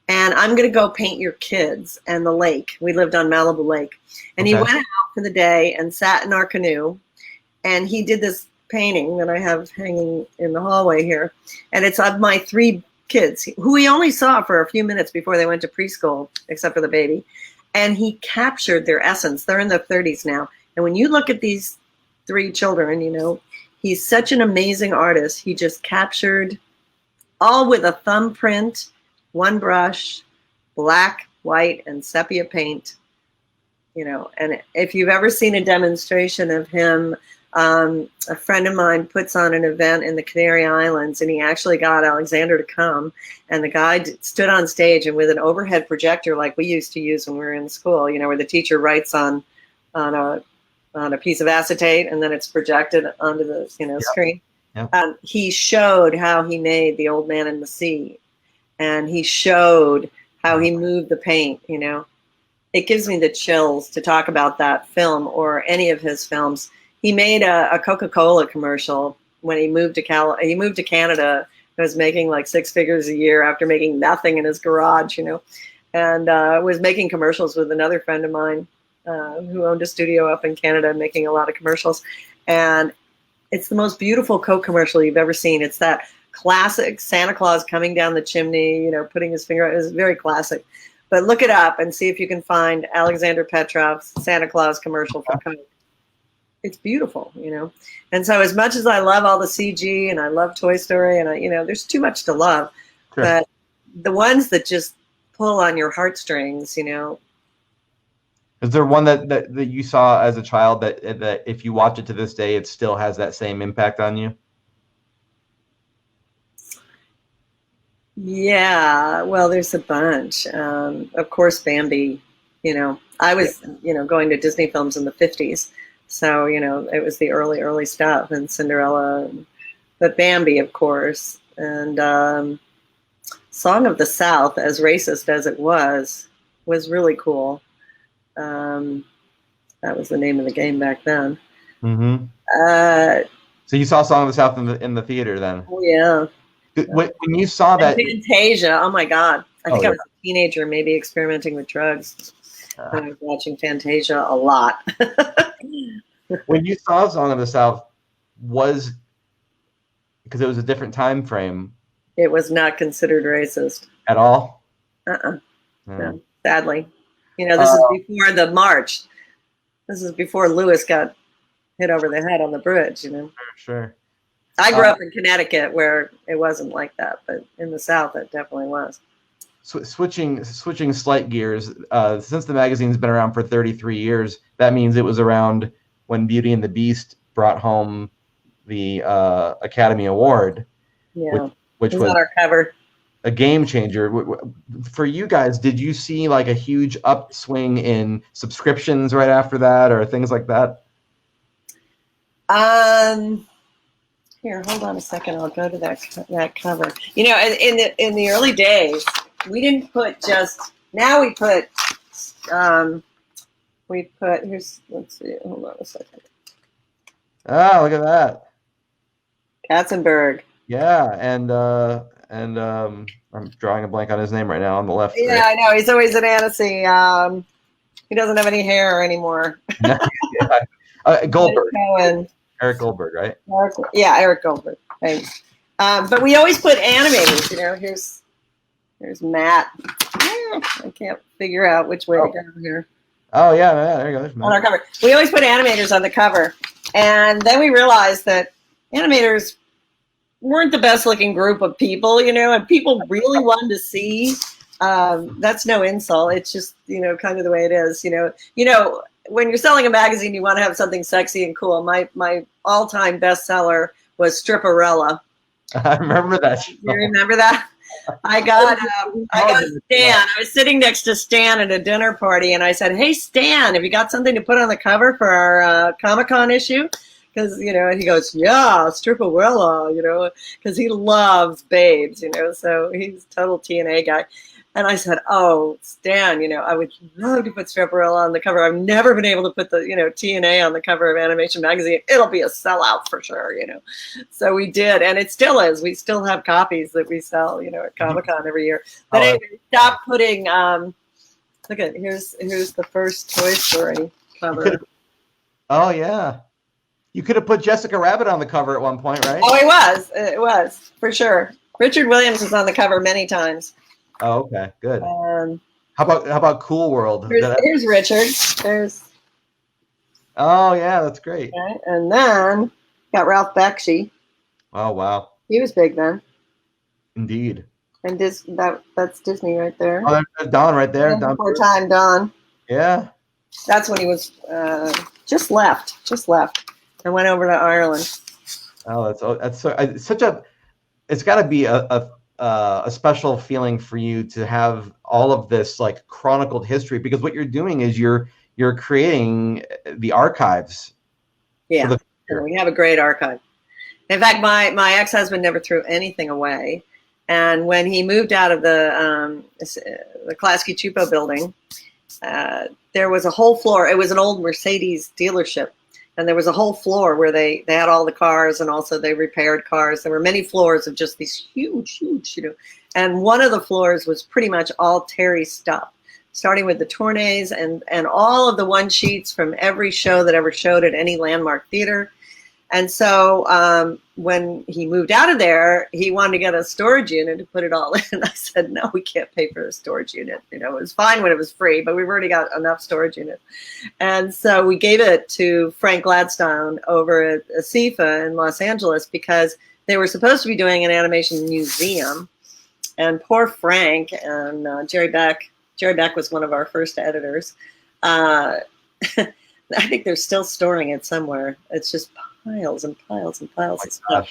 and I'm going to go paint your kids and the lake. We lived on Malibu Lake. And He went out for the day and sat in our canoe, and he did this painting that I have hanging in the hallway here. And it's of my 3 kids, who he only saw for a few minutes before they went to preschool, except for the baby. And he captured their essence. They're in their 30s now. And when you look at these 3 children, he's such an amazing artist. He just captured all with a thumbprint, one brush, black, white, and sepia paint. And if you've ever seen a demonstration of him, a friend of mine puts on an event in the Canary Islands, and he actually got Alexander to come, and the guy stood on stage, and with an overhead projector like we used to use when we were in school, where the teacher writes on a piece of acetate and then it's projected onto the screen. Yep. He showed how he made The Old Man and the Sea, and he showed how he moved the paint. It gives me the chills to talk about that film or any of his films. He made a Coca-Cola commercial when he moved to Canada. He was making like 6 figures a year after making nothing in his garage, and was making commercials with another friend of mine, who owned a studio up in Canada making a lot of commercials. And it's the most beautiful Coke commercial you've ever seen. It's that classic Santa Claus coming down the chimney, you know, putting his finger out. It's very classic. But look it up and see if you can find Alexander Petrov's Santa Claus commercial for Coke. It's beautiful, you know. And so as much as I love all the CG and I love Toy Story and you know, there's too much to love. Sure. But the ones that just pull on your heartstrings, you know. Is there one that you saw as a child that if you watch it to this day, it still has that same impact on you? Yeah, well, there's a bunch. Of course, Bambi, you know. I was, you know, going to Disney films in the 50s. So, you know, it was the early stuff, and Cinderella. But Bambi, of course. And Song of the South, as racist as it was really cool. That was the name of the game back then. Mm-hmm. So you saw Song of the South in the theater then? Oh, yeah. When you saw that, Fantasia, oh my God! I think I was a teenager, maybe experimenting with drugs. I was watching Fantasia a lot. When you saw Song of the South, because it was a different time frame. It was not considered racist at all. No, sadly, you know, this is before the march. This is before Lewis got hit over the head on the bridge. You know. Sure. I grew up in Connecticut where it wasn't like that, but in the South it definitely was. Switching slight gears, since the magazine's been around for 33 years, that means it was around when Beauty and the Beast brought home the Academy Award, which was on our cover. A game changer. For you guys, did you see like a huge upswing in subscriptions right after that or things like that? Here, hold on a second. I'll go to that cover. You know, in the early days, we didn't put just. Now we put. Here's. Let's see. Hold on a second. Oh, look at that. Katzenberg. Yeah, and I'm drawing a blank on his name right now on the left. Yeah, right? I know. He's always in Annecy. He doesn't have any hair anymore. Goldberg. Eric Goldberg, right? Eric Goldberg. Thanks. But we always put animators. You know, here's Matt. I can't figure out which way to go here. Oh yeah, there you go. There's Matt. On our cover, we always put animators on the cover, and then we realized that animators weren't the best looking group of people, you know, and people really wanted to see. That's no insult. It's just, you know, kind of the way it is. You know. When you're selling a magazine, you want to have something sexy and cool. My all-time bestseller was Stripperella. I remember that. You remember that? I got Stan. I was sitting next to Stan at a dinner party, and I said, "Hey, Stan, have you got something to put on the cover for our Comic-Con issue?" Because, you know, he goes, "Yeah, Stripperella," you know, because he loves babes, you know, so he's a total TNA guy. And I said, "Oh, Stan, you know, I would love to put Stripperella on the cover. I've never been able to put the, you know, TNA on the cover of Animation Magazine. It'll be a sellout for sure, you know." So we did, and it still is. We still have copies that we sell, you know, at Comic-Con every year. But anyway, stop putting. Look at here's the first Toy Story cover. Oh yeah, you could have put Jessica Rabbit on the cover at one point, right? Oh, it was for sure. Richard Williams was on the cover many times. Oh, okay, good. How about Cool World? Here's Richard. Oh yeah, that's great. Okay. And then got Ralph Bakshi. Oh wow. He was big then. Indeed. And that's Disney right there. Oh, there's Don right there. Don before time, Don. Yeah. That's when he was just left, and went over to Ireland. Oh, that's such a. It's got to be a special feeling for you to have all of this like chronicled history, because what you're doing is you're creating the archives. Yeah, we have a great archive. In fact, my ex-husband never threw anything away, and when he moved out of the Klasky Chupo building, there was a whole floor. It was an old Mercedes dealership. And there was a whole floor where they had all the cars, and also they repaired cars. There were many floors of just these huge, you know. And one of the floors was pretty much all Terry stuff. starting with the Tourneys and all of the one sheets from every show that ever showed at any landmark theater. And so when he moved out of there, he wanted to get a storage unit to put it all in. I said, no, we can't pay for a storage unit. You know, it was fine when it was free, but we've already got enough storage units. And so we gave it to Frank Gladstone over at CIFA in Los Angeles because they were supposed to be doing an animation museum. And poor Frank and Jerry Beck was one of our first editors. I think they're still storing it somewhere. It's just piles and piles and piles of stuff.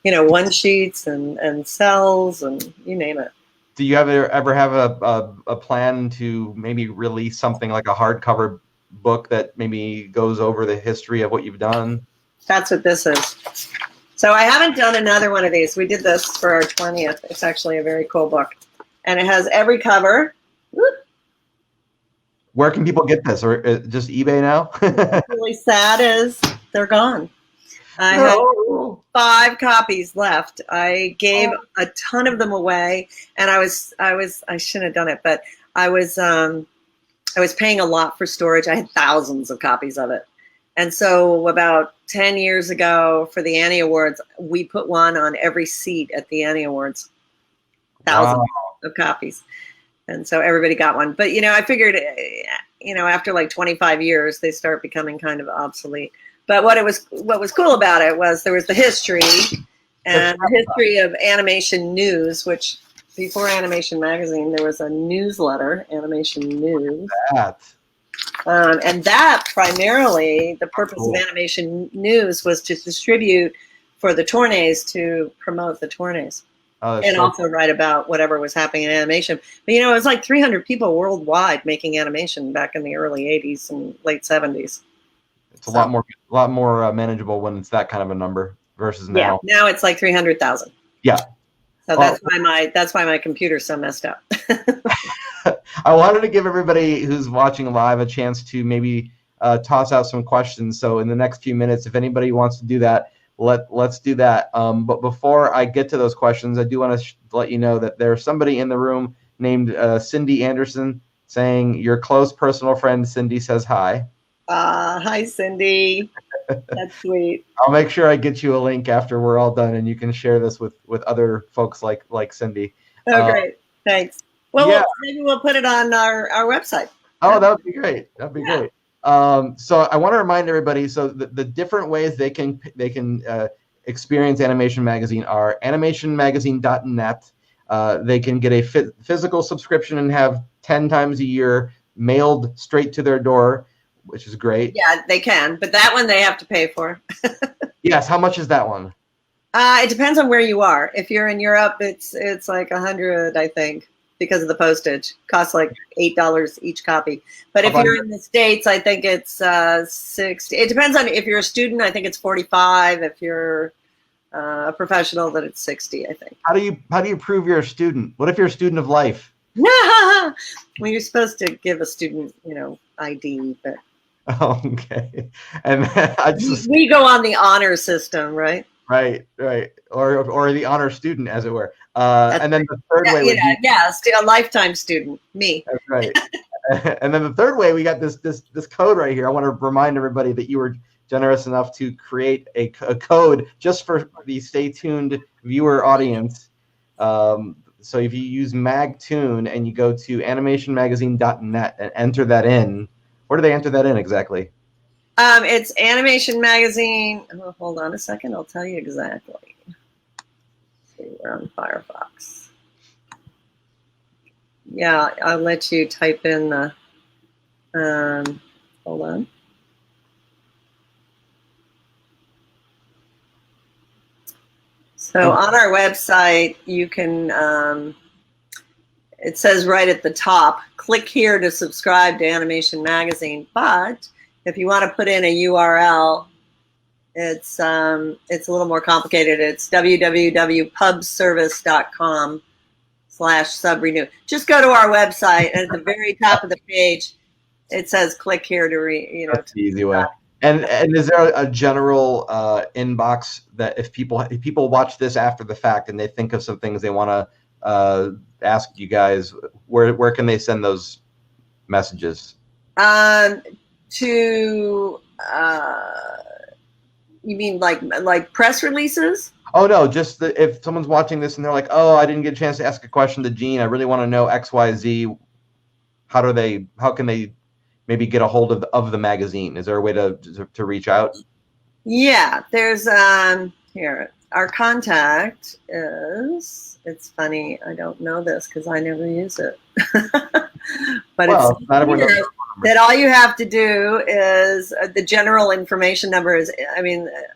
You know, one sheets and cells and you name it. Do you ever have a plan to maybe release something like a hardcover book that maybe goes over the history of what you've done? That's what this is. So I haven't done another one of these. We did this for our 20th. It's actually a very cool book. And it has every cover. Whoop. Where can people get this? Or just eBay now? What's really sad is they're gone. I have 5 copies left. I gave a ton of them away, and I shouldn't have done it, but I was paying a lot for storage. I had thousands of copies of it. And so about 10 years ago for the Annie Awards, we put one on every seat at the Annie Awards. Thousands of copies. And so everybody got one. But, you know, I figured, you know, after like 25 years, they start becoming kind of obsolete. But what was cool about it was there was the history and the history of animation news, which before Animation Magazine, there was a newsletter, Animation News. And that primarily, the purpose of Animation News was to distribute for the Tourneys, to promote the Tourneys. And also write about whatever was happening in animation. But, you know, it was like 300 people worldwide making animation back in the early 80s and late 70s. It's a lot more manageable when it's that kind of a number versus now. Yeah, now it's like 300,000. Yeah. So that's why my computer's so messed up. I wanted to give everybody who's watching live a chance to maybe toss out some questions. So in the next few minutes, if anybody wants to do that, let's do that. But before I get to those questions, I do want to let you know that there's somebody in the room named Cindy Anderson saying your close personal friend Cindy says hi. Hi, Cindy. That's sweet. I'll make sure I get you a link after we're all done, and you can share this with other folks like Cindy. Oh, great. Thanks. Well, yeah. Maybe we'll put it on our website. Oh, that would be great. That'd be great. So I want to remind everybody, so the different ways they can experience Animation Magazine are animationmagazine.net. They can get a physical subscription and have 10 times a year mailed straight to their door, which is great. Yeah, they can, but that one they have to pay for. Yes, how much is that one? It depends on where you are. If you're in Europe, it's like $100, I think, because of the postage. Costs like $8 each copy. But if you're in the States, I think it's $60. It depends on if you're a student. I think it's $45. If you're a professional, then it's $60. I think. How do you prove you're a student? What if you're a student of life? Well, you're supposed to give a student, ID, but. Okay, and we go on the honor system, right? Right, or the honor student, as it were. And then the third way, a lifetime student, me. That's right. And then the third way, we got this code right here. I want to remind everybody that you were generous enough to create a code just for the Stay Tuned viewer audience. So if you use MagTune and you go to animationmagazine.net and enter that in. Where do they enter that in exactly? It's Animation Magazine. Oh, hold on a second. I'll tell you exactly. Let's see, we're on Firefox. Yeah, I'll let you type in the. Hold on. So on our website, you can. It says right at the top, click here to subscribe to Animation Magazine. But if you want to put in a URL, it's a little more complicated. It's www.pubservice.com/subrenew. Just go to our website, and at the very top of the page, it says click here to That's the easy way. And is there a general inbox that if people watch this after the fact and they think of some things they want to ask you guys, where can they send those messages? To you mean like press releases? Oh no, just if someone's watching this and they're like, "Oh, I didn't get a chance to ask a question to Gene. I really want to know X, Y, Z." How can they maybe get a hold of the magazine? Is there a way to reach out? Yeah, there's here. Our contact is, it's funny, I don't know this because I never use it. But well, it's not everyone knows that all you have to do is the general information number is,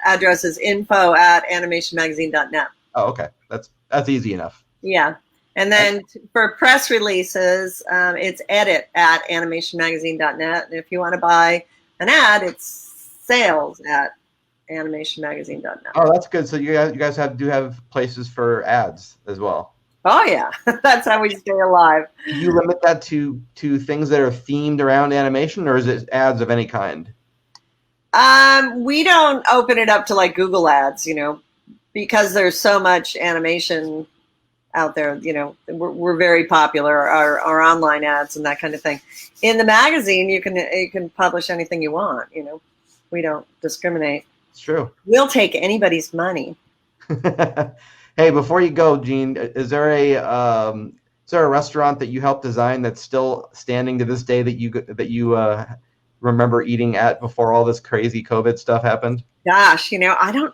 address is info@animationmagazine.net. Oh, okay. That's easy enough. Yeah. And then for press releases, it's edit@animationmagazine.net. And if you want to buy an ad, it's sales@animationmagazine.net. Oh, that's good. So you guys do have places for ads as well. Oh yeah, that's how we stay alive. Do you limit that to things that are themed around animation, or is it ads of any kind? We don't open it up to like Google ads, because there's so much animation out there. We're very popular. Our online ads and that kind of thing. In the magazine, you can publish anything you want. We don't discriminate. It's true. We'll take anybody's money. Hey, before you go, Gene, is there a restaurant that you helped design that's still standing to this day that you remember eating at before all this crazy COVID stuff happened? Gosh, I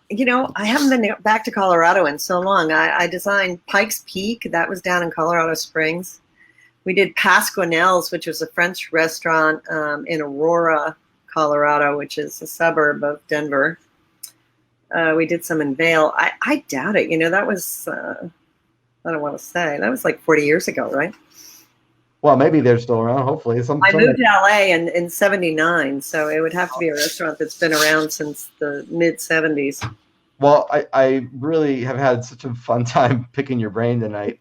haven't been back to Colorado in so long. I designed Pikes Peak. That was down in Colorado Springs. We did Pasquinel's, which was a French restaurant in Aurora, Colorado, which is a suburb of Denver. We did some in Vail. I doubt it. That was, I don't want to say, that was like 40 years ago, right? Well, maybe they're still around, hopefully. I moved to LA in 79, so it would have to be a restaurant that's been around since the mid-70s. Well, I really have had such a fun time picking your brain tonight.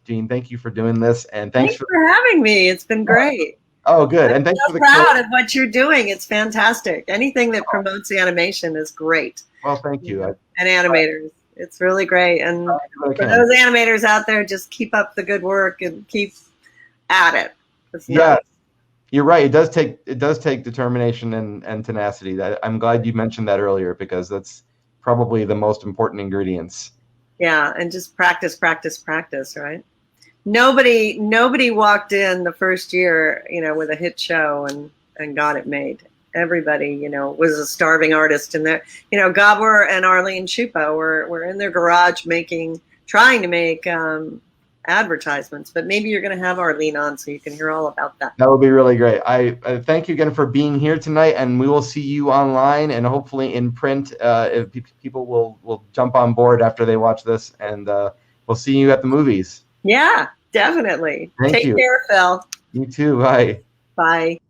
Gene, thank you for doing this. And thanks for having me. It's been great. Oh, good. I'm and thanks so for the proud of what you're doing. It's fantastic. Anything that promotes the animation is great. Well, thank you. And animators. It's really great. And for those animators out there, just keep up the good work and keep at it. Yeah, you're right. It does take determination and tenacity. I'm glad you mentioned that earlier because that's probably the most important ingredients. Yeah, and just practice, right? Nobody walked in the first year, with a hit show and got it made. Everybody, was a starving artist, and Gabor and Arlene Chupa were in their garage trying to make advertisements. But maybe you're going to have Arlene on so you can hear all about that. That would be really great. I thank you again for being here tonight, and we will see you online and hopefully in print. If people will jump on board after they watch this, and we'll see you at the movies. Yeah, definitely. Take care, Phil. You too. Bye. Bye.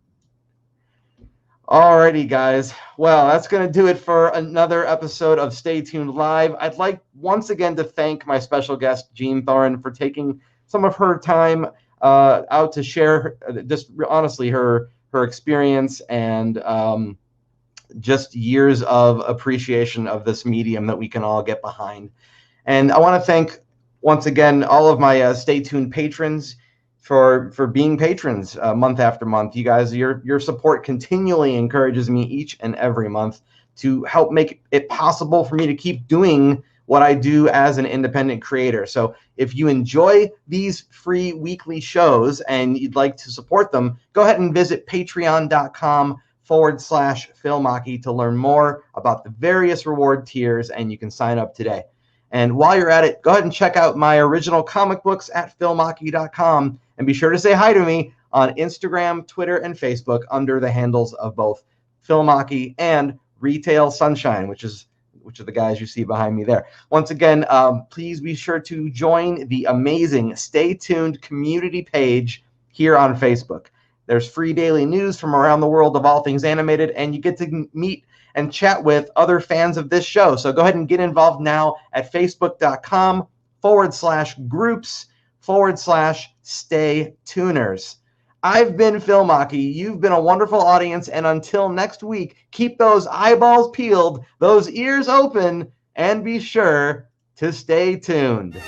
Alrighty, guys. Well, that's going to do it for another episode of Stay Tuned Live. I'd like once again to thank my special guest, Gene Thoren, for taking some of her time out to share just honestly her experience and just years of appreciation of this medium that we can all get behind. And I want to thank once again all of my Stay Tuned patrons for being patrons month after month. You guys, your support continually encourages me each and every month to help make it possible for me to keep doing what I do as an independent creator. So if you enjoy these free weekly shows and you'd like to support them, go ahead and visit patreon.com/Philmaki to learn more about the various reward tiers, and you can sign up today. And while you're at it, go ahead and check out my original comic books at philmaki.com, and be sure to say hi to me on Instagram, Twitter, and Facebook under the handles of both Philmaki and Retail Sunshine, which are the guys you see behind me there. Once again, please be sure to join the amazing Stay Tuned community page here on Facebook. There's free daily news from around the world of all things animated, and you get to meet and chat with other fans of this show. So go ahead and get involved now at facebook.com/groups/Stay Tuners. I've been Philmaki. You've been a wonderful audience. And until next week, keep those eyeballs peeled, those ears open, and be sure to stay tuned.